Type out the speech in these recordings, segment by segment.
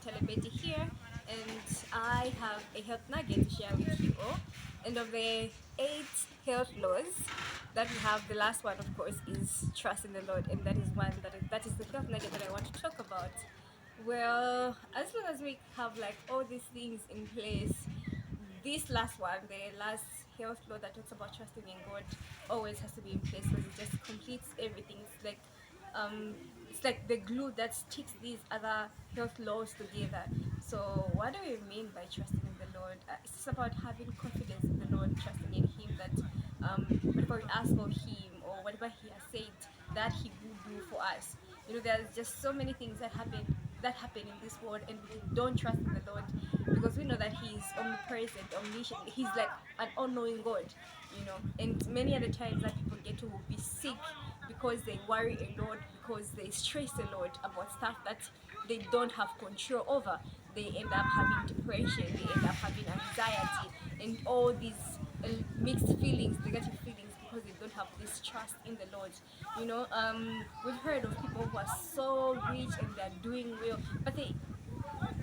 Telebeti here, and I have a health nugget to share with you all. And of the 8 health laws that we have, the last one, of course, is trust in the Lord, and that is that is the health nugget that I want to talk about. Well, as long as we have like all these things in place, this last one, the last health law that talks about trusting in God, always has to be in place because it just completes everything. It's like the glue that sticks these other health laws together. So what do we mean by trusting in the Lord? It's about having confidence in the Lord, trusting in Him that whatever we ask of Him or whatever He has said that He will do for us. There's just so many things that happen in this world, and we don't trust in the Lord because we know that He is omnipresent, omniscient. He's like an all-knowing God. And many other times that people get to be sick because they worry a lot, because they stress a lot about stuff that they don't have control over. They end up having depression, they end up having anxiety, and all these mixed feelings, negative feelings, because they don't have this trust in the Lord. We've heard of people who are so rich and they're doing well, but they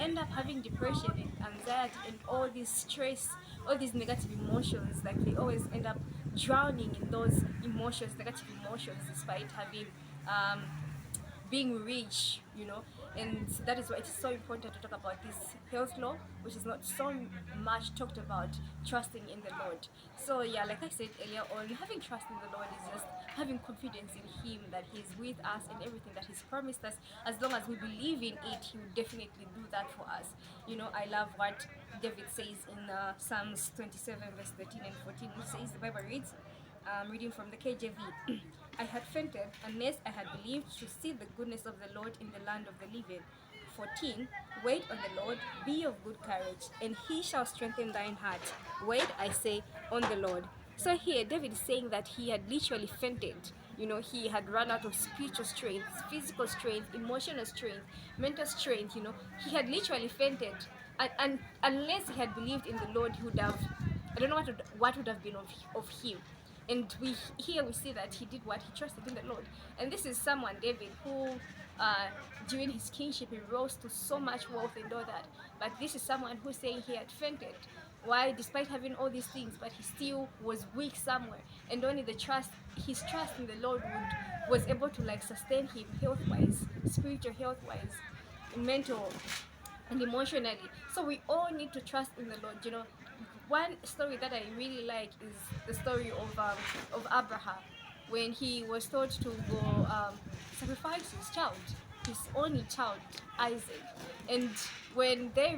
end up having depression and anxiety and all this stress, all these negative emotions. Like they always end up drowning in those emotions, negative emotions, despite having um, being rich, and that is why it's so important to talk about this health law, which is not so much talked about, trusting in the Lord. So yeah, like I said earlier on, having trust in the Lord is just having confidence in Him that He's with us and everything that He's promised us. As long as we believe in it, He will definitely do that for us. I love what David says in Psalms 27 verse 13 and 14. It says, the Bible reads, reading from the KJV, I had fainted unless I had believed to see the goodness of the Lord in the land of the living. 14. Wait on the Lord, be of good courage, and He shall strengthen thine heart. Wait, I say, on the Lord. So here, David is saying that he had literally fainted. He had run out of spiritual strength, physical strength, emotional strength, mental strength. He had literally fainted. And unless he had believed in the Lord, he would have, I don't know what would have been of him. And we see that he did what? He trusted in the Lord. And this is someone, David, who during his kingship he rose to so much wealth and all that. But this is someone who's saying he had fainted. Why? Despite having all these things, but he still was weak somewhere. And only his trust in the Lord was able to like sustain him health wise, spiritual health wise, mental and emotionally. So we all need to trust in the Lord. One story that I really like is the story of Abraham, when he was told to go sacrifice his child, his only child, Isaac. And when they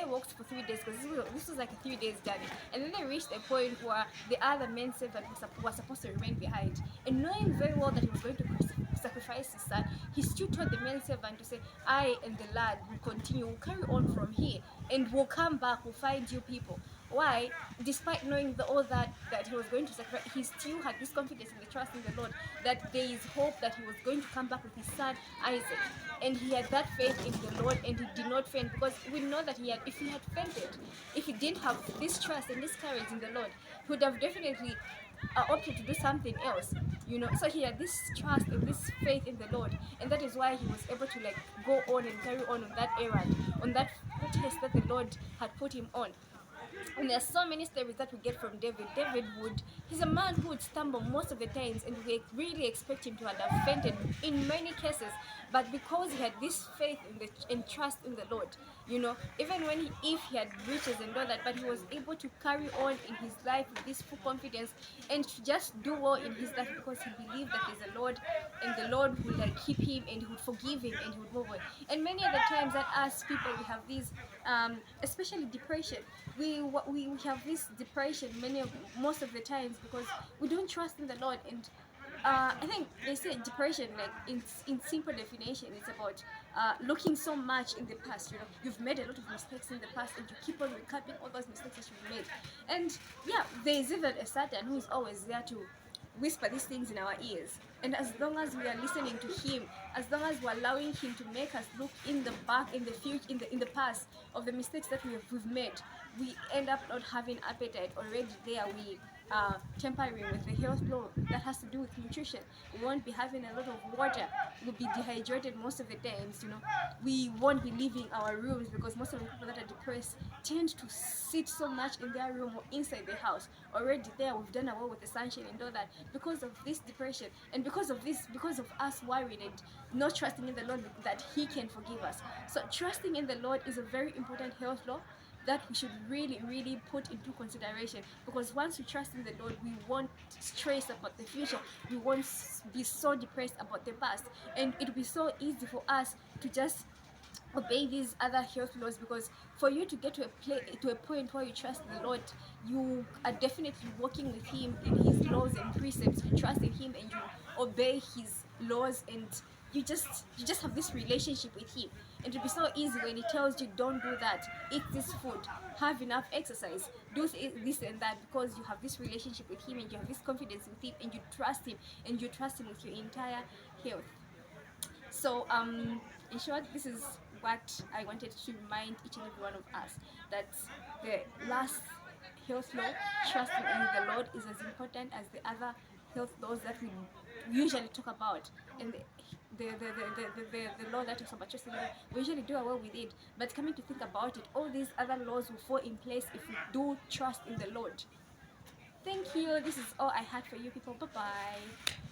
walked for 3 days, because this was like a 3 days journey, and then they reached a point where the other men servant was supposed to remain behind, and knowing very well that he was going to sacrifice his son, he still told the men servant to say, I and the lad will continue, we'll carry on from here, and we'll come back, we'll find you people. Why? Despite knowing all that he was going to sacrifice, he still had this confidence and the trust in the Lord that there is hope that he was going to come back with his son Isaac. And he had that faith in the Lord, and he did not faint, because we know that if he had fainted, if he didn't have this trust and this courage in the Lord, he would have definitely opted to do something else. So he had this trust and this faith in the Lord, and that is why he was able to like go on and carry on that errand, on that test that the Lord had put him on. And there's so many stories that we get from David. He's a man who would stumble most of the times, and we really expect him to have fainted in many cases. But because he had this faith and trust in the Lord, even if he had riches and all that, but he was able to carry on in his life with this full confidence and to just do well in his life, because he believed that there's a Lord, and the Lord would like keep him, and he would forgive him, and he would move on. And many other times that us people, we have these especially depression. We have this depression most of the times because we don't trust in the Lord. And I think they say depression, like in simple definition, it's about looking so much in the past. You've made a lot of mistakes in the past, and you keep on recapping all those mistakes that you've made. And yeah, there is even a Satan who is always there to whisper these things in our ears. And as long as we are listening to him, as long as we're allowing him to make us look in the back, in the future, in the past of the mistakes that we've made, we end up not having appetite. Already there, we are tampering with the health law that has to do with nutrition. We won't be having a lot of water. We'll be dehydrated most of the times. We won't be leaving our rooms, because most of the people that are depressed tend to sit so much in their room or inside the house. Already there, we've done away with the sunshine and all that, because of this depression, and because of us worrying and not trusting in the Lord that he can forgive us. So trusting in the Lord is a very important health law that we should really, really put into consideration, because once we trust in the Lord, we won't stress about the future, we won't be so depressed about the past, and it will be so easy for us to just obey these other health laws. Because for you to get to a point where you trust the Lord, you are definitely walking with him in his laws and precepts. You trust in him and you obey his laws, and you just have this relationship with him. And it'll be so easy when he tells you, don't do that, eat this food, have enough exercise, do this and that, because you have this relationship with him and you have this confidence with him, and you trust him, and you trust him with your entire health. So, in short, this is what I wanted to remind each and every one of us, that the last health law, trusting in the Lord, is as important as the other health laws that we usually talk about. And the law that talks about trusting in the Lord, we usually do away with it. But coming to think about it, all these other laws will fall in place if we do trust in the Lord. Thank you. This is all I had for you people. Bye bye.